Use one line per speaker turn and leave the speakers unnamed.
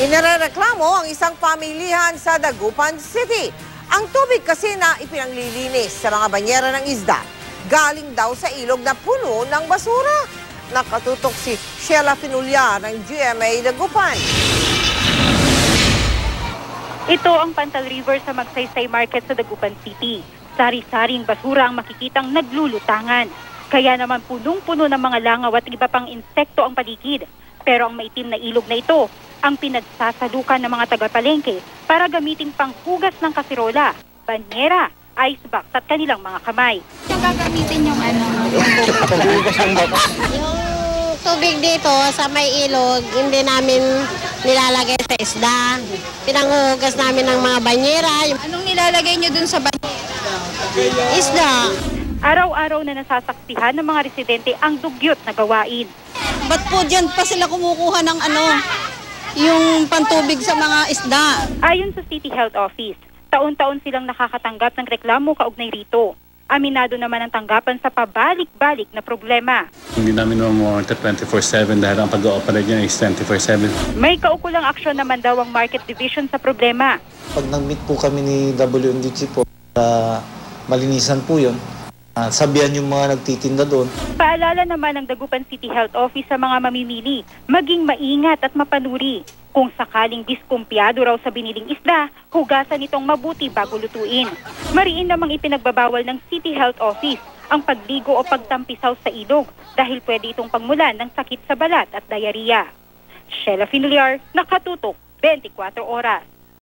Inirereklamo ang isang pamilihan sa Dagupan City. Ang tubig kasi na ipinanglilinis sa mga banyera ng isda, galing daw sa ilog na puno ng basura. Nakatutok si Sheila Finulya ng GMA Dagupan.
Ito ang Pantal River sa Magsaysay Market sa Dagupan City. Sari-saring basura ang makikitang naglulutangan. Kaya naman punong-puno ng mga langaw at iba pang insekto ang paligid. Pero ang maitim na ilog na ito ang pinagsasalukan ng mga taga-palengke para gamiting panghugas ng kasirola, banyera, ice box at kanilang mga kamay.
Yung gagamitin yung
Yung tubig dito sa may ilog, hindi namin nilalagay sa isda. Pinanghuhugas namin ng mga banyera.
Anong nilalagay nyo dun sa banyera?
Isda.
Araw-araw na nasasaksihan ng mga residente ang dugyot na gawain.
Ba't po dyan pa sila kumukuha ng yung pantubig sa mga isda?
Ayon sa City Health Office, taon-taon silang nakakatanggap ng reklamo kaugnay rito. Aminado naman ang tanggapan sa pabalik-balik na problema.
Hindi namin mamonitor 24/7 dahil ang pag-ooperate niya is 24/7.
May kaukulang aksyon naman daw ang Market Division sa problema.
Pag nag-meet po kami ni WMDC po, malinisan po yun. Sabihan yung mga nagtitinda doon.
Paalala naman ng Dagupan City Health Office sa mga mamimili, maging maingat at mapanuri. Kung sakaling diskumpiyado raw sa biniling isda, hugasan itong mabuti bago lutuin. Mariin namang ipinagbabawal ng City Health Office ang pagligo o pagtampisaw sa ilog dahil pwede itong pagmulan ng sakit sa balat at diarrhea. Sheila Finulya, nakatutok, 24 oras.